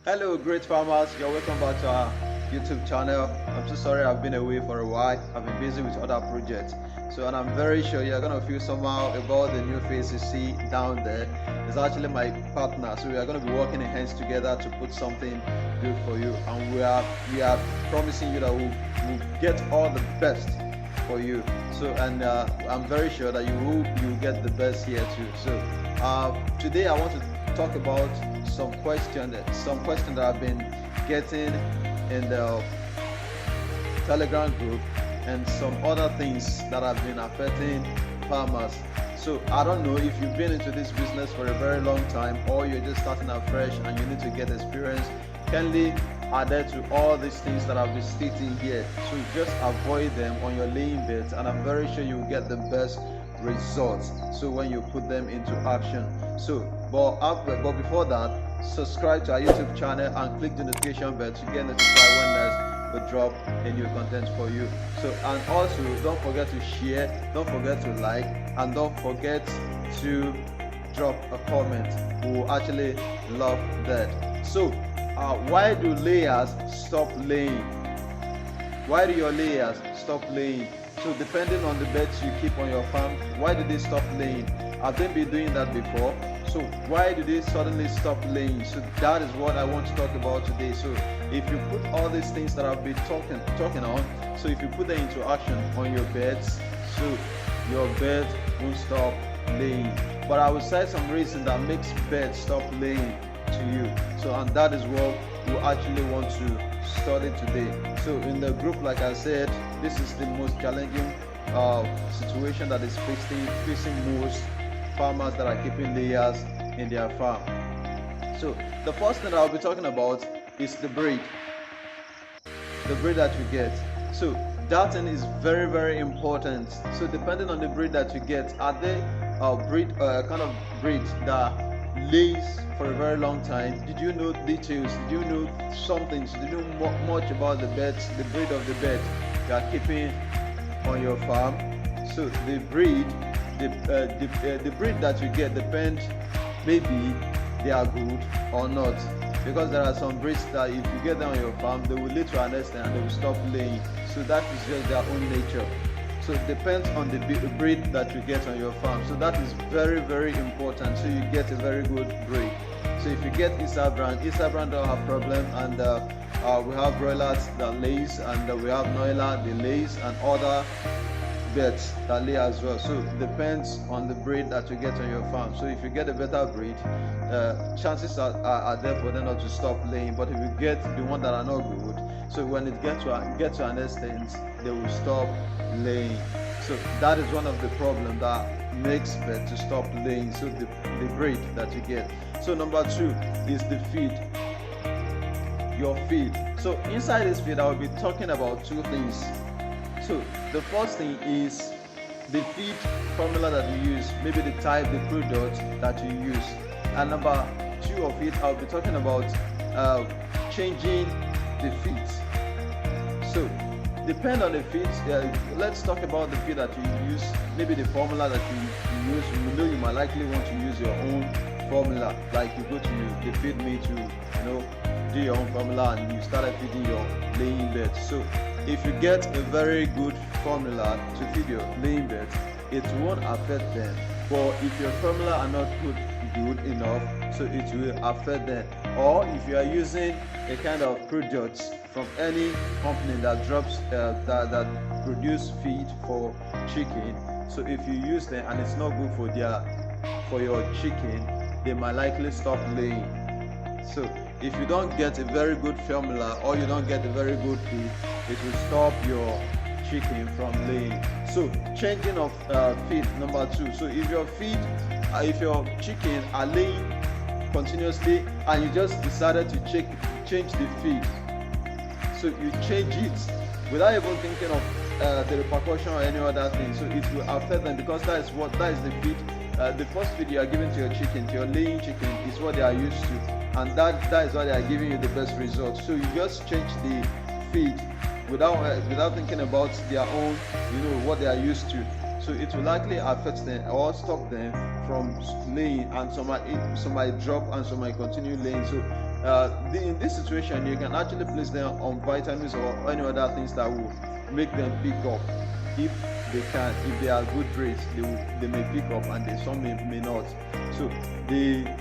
Hello, great farmers. You're welcome back to our YouTube channel. I'm so sorry I've been away for a while. I've been busy with other projects. And I'm very sure you're gonna feel somehow about the new face you see down there. It's actually my partner. So we are gonna be working in hands together to put something good for you. And we are promising you that we'll get all the best for you. I'm very sure that you get the best here too. Today I want to talk about some question that I've been getting in the Telegram group and some other things that have been affecting farmers. So I don't know if you've been into this business for a very long time or you're just starting afresh and you need to get experience. Kindly adhere to all these things that I've been stating here. So just avoid them on your laying beds, and I'm very sure you will get the best results. So when you put them into action. But before that, subscribe to our YouTube channel and click the notification bell to get notified when next we drop a new content for you. And also don't forget to share, don't forget to like, and don't forget to drop a comment. We will actually love that. Why do layers stop laying? Why do your layers stop laying? So depending on the beds you keep on your farm, why do they stop laying? Have they been doing that before? So why do they suddenly stop laying? So that is what I want to talk about today. So if you put all these things that I've been talking on, so if you put them into action on your beds, so your bed won't stop laying. But I will say some reason that makes beds stop laying to you. And that is what we actually want to study today. So in the group, like I said, this is the most challenging situation that is facing most farmers that are keeping layers in their farm. So the first thing I'll be talking about is the breed that you get. So that thing is very, very important. So depending on the breed that you get, are they kind of breed that lays for a very long time? Did you know details? Did you know something? Did you know much about the beds, the breed of the bed you are keeping on your farm? So the breed that you get depends, maybe they are good or not, because there are some breeds that if you get them on your farm, they will lead to an extent and they will stop laying. So that is just their own nature. So it depends on the breed that you get on your farm. So that is very, very important. So you get a very good breed. So if you get Isa brand don't have problem, and we have broilers that lays, and we have Noila that lays, and other birds that lay as well. So it depends on the breed that you get on your farm. So if you get a better breed, chances are there for them not to stop laying. But if you get the one that are not good, so when it gets to an extent, they will stop laying. So that is one of the problems that makes birds to stop laying. So the breed that you get. So number 2 is the feed. Your feed. So inside this feed, I will be talking about 2 things. So the first thing is the feed formula that you use, maybe the type, the product that you use. And number 2 of it, I'll be talking about changing the feeds. So depend on the feeds. Let's talk about the feed that you use, maybe the formula that you use. You know you might likely want to use your own formula, like you go to the feed me to do your own formula and you started feeding your laying beds. So if you get a very good formula to feed your laying beds, it won't affect them. But if your formula are not good enough, so it will affect them. Or if you are using a kind of products from any company that drops that produce feed for chicken, so if you use them and it's not good for your chicken, they might likely stop laying. So if you don't get a very good formula or you don't get a very good feed, it will stop your chicken from laying. So changing of feed, number 2. So if your chicken are laying continuously and you just decided to change the feed, so you change it without even thinking of the repercussion or any other thing, so it will affect them, because that is the feed. The first feed you are giving to your chicken, to your laying chicken, is what they are used to, and that is why they are giving you the best results. So you just change the feed without thinking about their own, what they are used to. So it will likely affect them or stop them from laying, and some might drop and some might continue laying. So in this situation, you can actually place them on vitamins or any other things that will make them pick up. If they are good breeds, they may pick up, and some may not. So their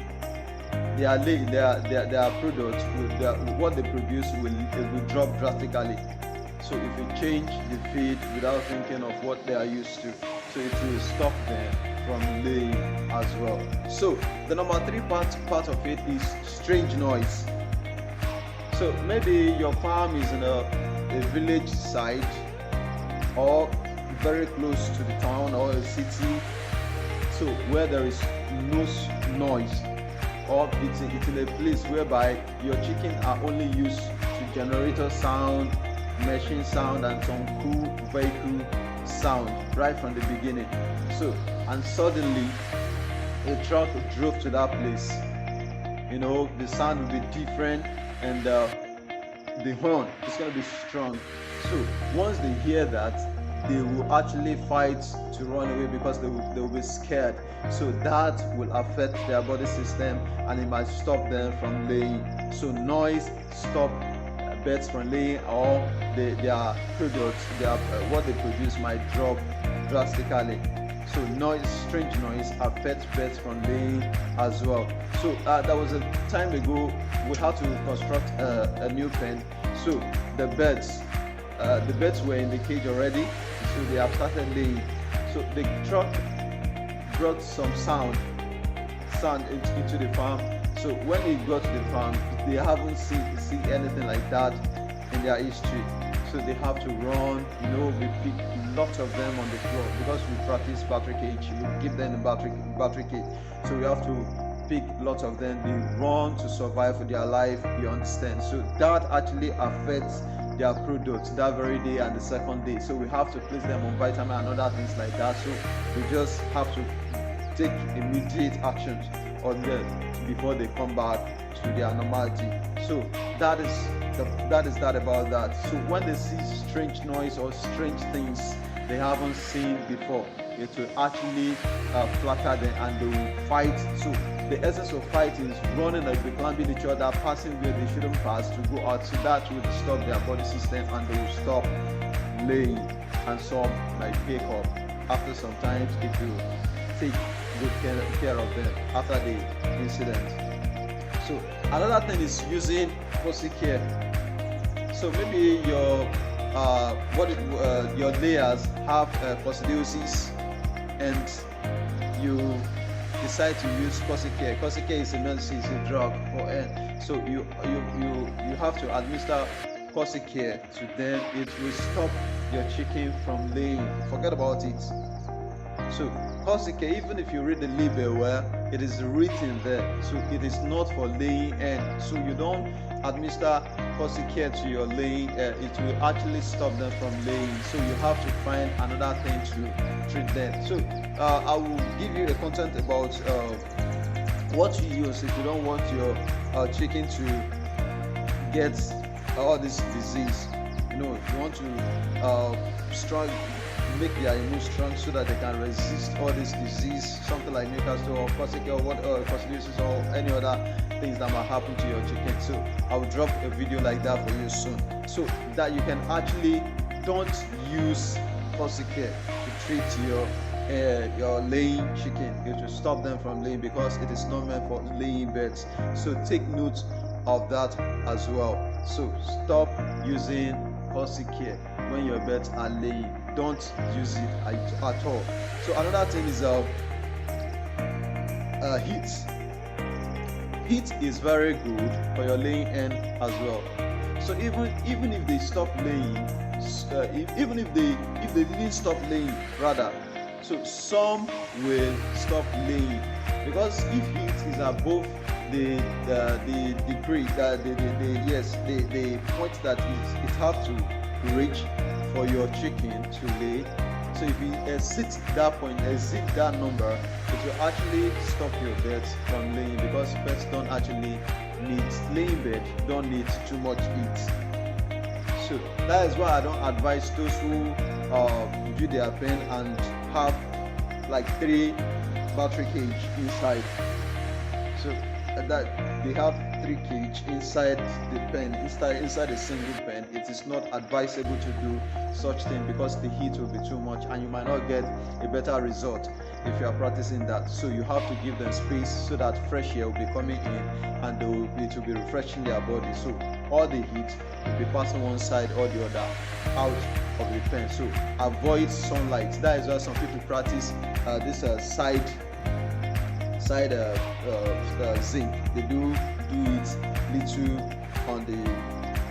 products, what they produce will drop drastically. So if you change the feed without thinking of what they are used to, so it will stop them from laying as well. So the number 3 part of it is strange noise. So maybe your farm is in a village side or very close to the town or a city, so where there is no noise, or it's in a place whereby your chicken are only used to generator sound, machine sound, and some cool vehicle sound right from the beginning. So, and suddenly a truck drove to that place, the sound will be different, and the horn is going to be strong. So once they hear that, they will actually fight to run away because they will be scared. So that will affect their body system, and it might stop them from laying. So noise stop birds from laying, or their products, what they produce might drop drastically. So strange noise affects birds from laying as well. So there was a time ago we had to construct a new pen. So the birds were in the cage already, so they have started laying. So the truck brought some sound into the farm. So when they got to the farm, they haven't seen anything like that in their history. So they have to run. We pick lots of them on the floor because we practice battery cage. We give them the battery cage. So we have to pick lots of them. They run to survive for their life. You understand? So that actually affects their products that very day and the second day. So we have to place them on vitamin and other things like that. So we just have to take immediate actions on them before they come back to their normality. So that is that about that. So when they see strange noise or strange things they haven't seen before, it will actually flatter them and they will fight. So the essence of fight is running, like they climbing each other, passing where they shouldn't pass to go out. So that will disturb their body system and they will stop laying, and some might pick up. After some time, if you take good care of them after the incident. So another thing is using pussy care. So maybe your layers have coccidiosis, and you decide to use pussy care. Pussy care is a medicine, it's a drug for end. So you have to administer pussy care to them. It will stop your chicken from laying. Forget about it. So pussy care, even if you read the label well, it is written there. So it is not for laying egg. So you don't administer pussy care to your laying. It will actually stop them from laying. So you have to find another thing to treat them. So I will give you a content about what to use if you don't want your chicken to get all this disease. If you want to make their immune strong so that they can resist all this disease, something like Newcastle or coccidiosis or any other things that might happen to your chicken. So I will drop a video like that for you soon, so that you can actually don't use pussy care to treat your laying chicken. It will stop them from laying because it is not meant for laying birds. So take note of that as well. So stop using pussy care when your birds are laying. Don't use it at all. So another thing is heat. Heat is very good for your laying hen as well. So even if they stop laying, even if they didn't stop laying, rather, so some will stop laying, because if heat is above the degree that the point that it have to reach for your chicken to lay. So if you exceed that point, exceed that number, it will actually stop your birds from laying, because birds don't actually need, laying birds don't need too much heat. So that is why I don't advise those who do their pen and have like 3 battery cage inside. So that they have 3 cage inside the pen, inside a single pen. It is not advisable to do such thing because the heat will be too much and you might not get a better result if you are practicing that. So you have to give them space so that fresh air will be coming in and it will be refreshing their body. So all the heat will be passing one side or the other out of the pen. So avoid sunlight. That is why some people practice this side zinc. They do it little on the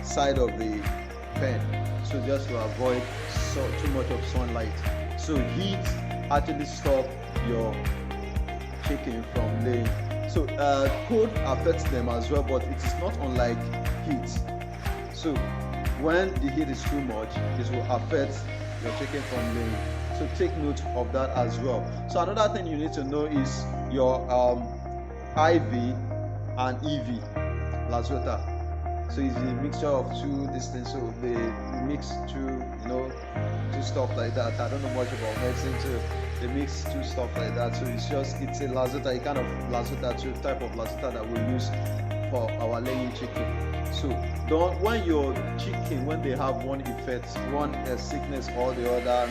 side of the pen, so just to avoid too much of sunlight. So heat actually stop your chicken from laying. So cold affects them as well, but it is not unlike heat. So when the heat is too much, it will affect your chicken from laying. So take note of that as well. So another thing you need to know is your IV and EV Lazota. So it's a mixture of two things. So they mix two stuff like that. I don't know much about medicine, so they mix two stuff like that. So it's a Lazota, a kind of Lazota, two type of Lazota that we use for our laying chicken. So when your chicken, when they have one effect, one sickness or the other,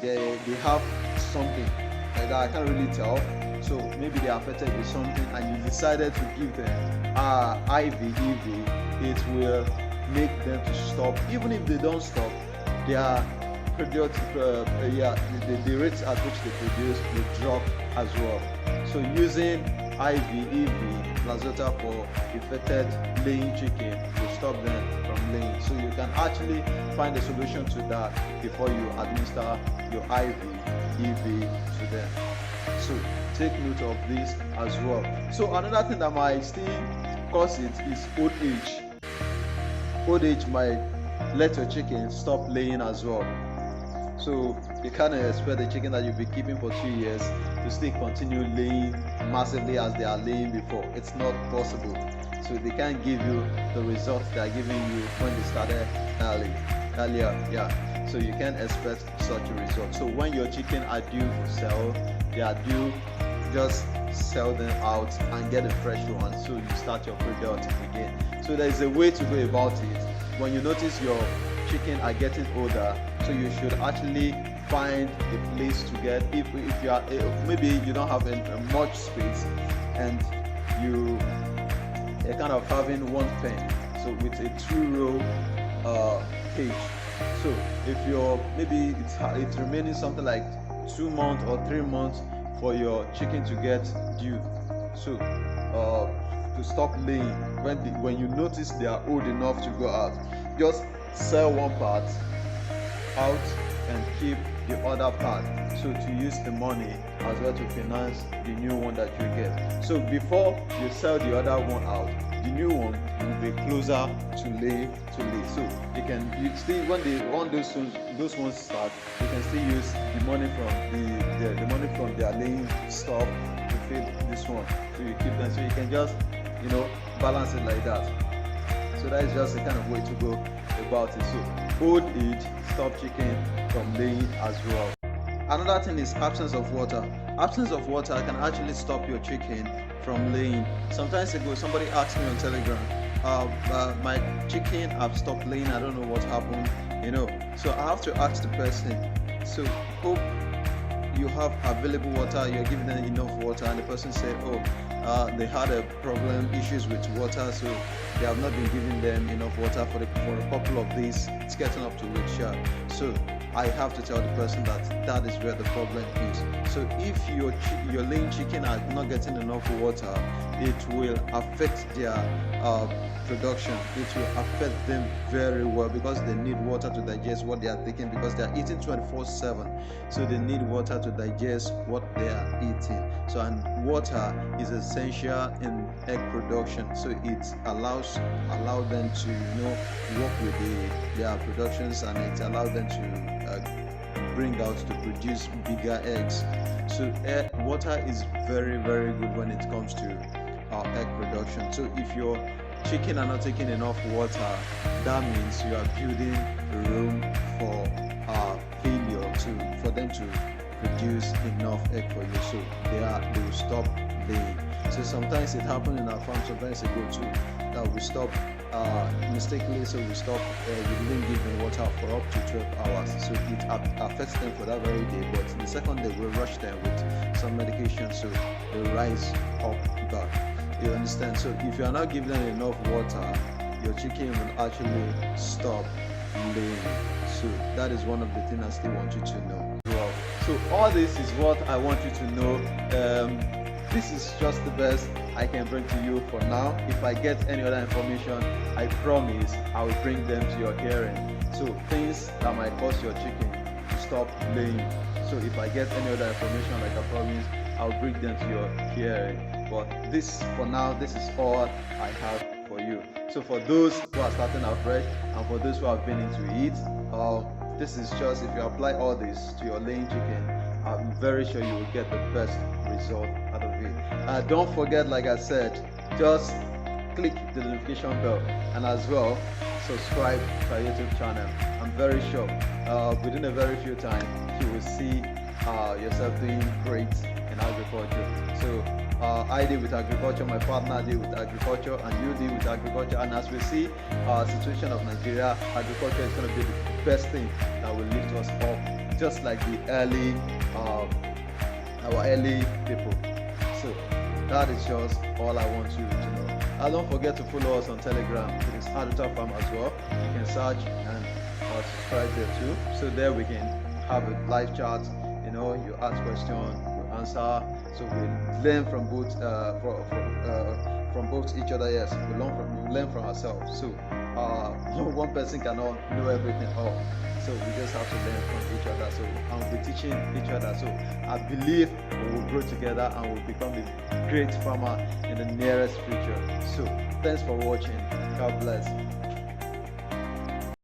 they have something like that. I can't really tell. So maybe they are affected with something and you decided to give them IV, EV, it will make them to stop. Even if they don't stop, their the rates at which they produce will drop as well. So using IV, EV, Lazota for affected laying chicken will stop them from laying. So you can actually find a solution to that before you administer your IV, EV to them. So take note of this as well. So another thing that might still cause it is old age. Old age might let your chicken stop laying as well. So you can't expect the chicken that you've been keeping for 2 years to still continue laying massively as they are laying before. It's not possible. So they can't give you the results they are giving you when they started earlier. Yeah. So you can't expect such a result. So when your chicken are due for sale, they are due, just sell them out and get a fresh one. So you start your product again. So there is a way to go about it. When you notice your chicken are getting older, so you should actually find a place to get, if you are maybe you don't have much space and you're kind of having one pen, so with a 2-row cage. So if you're maybe it's remaining something like 2 months or 3 months for your chicken to get due, so to stop laying, when you notice they are old enough to go out, just sell one part out and keep the other part, so to use the money as well to finance the new one that you get. So before you sell the other one out, the new one will be closer to lay. So you still, when those ones start, you can still use the money from the money from their laying stuff to feed this one. So you keep them, so you can just balance it like that. So that is just a kind of way to go about it. So old age stop chicken from laying as well. Another thing is absence of water. Absence of water can actually stop your chicken from laying. Sometimes ago, somebody asked me on Telegram, my chicken have stopped laying, I don't know what happened, So I have to ask the person, so hope you have available water, you're giving them enough water, and the person said, they had issues with water, so they have not been giving them enough water for a couple of days. It's getting up to week. So I have to tell the person that is where the problem is. So if your laying chicken are not getting enough water, it will affect their production. It will affect them very well because they need water to digest what they are taking, because they are eating 24/7. So they need water to digest what they are eating. So, and water is essential in egg production. So it allow them to work with their productions, and it allows them to bring out to produce bigger eggs. So water is very, very good when it comes to egg production. So if your chicken are not taking enough water, that means you are building a room failure for them to produce enough egg for you, so they will stop laying. So sometimes it happened in our farm some times ago too, that we stop mistakenly, so we stop, we didn't give them water for up to 12 hours, so it affects them for that very day, but the second day we rush them with some medication, so they rise up back. You understand? So if you are not giving them enough water, your chicken will actually stop laying. So that is one of the things I still want you to know. So all this is what I want you to know. This is just the best I can bring to you for now. If I get any other information, I promise I will bring them to your hearing. So things that might cause your chicken to stop laying. So if I get any other information, like I promised, I'll bring them to your hearing. But this, for now, this is all I have for you. So for those who are starting afresh and for those who have been into it, this is just, if you apply all this to your laying chicken, I'm very sure you will get the best result out of it. Don't forget, like I said, just click the notification bell and as well subscribe to our YouTube channel. I'm very sure within a very few time you will see yourself doing great in agriculture. So I deal with agriculture, my partner deal with agriculture, and you deal with agriculture. And as we see our situation of Nigeria, agriculture is going to be the best thing that will lift us up, just like the our early people. So that is just all I want you to know. And don't forget to follow us on Telegram. It is Aduta Farm as well. You can search and subscribe there too. So there we can have a live chat. You know, you ask questions, we answer. So we learn from both from both each other. Yes, we learn from ourselves. So one person cannot know everything all. So we just have to learn from each other. So and we'll be teaching each other. So I believe we will grow together and we'll become a great farmer in the nearest future. So thanks for watching. God bless.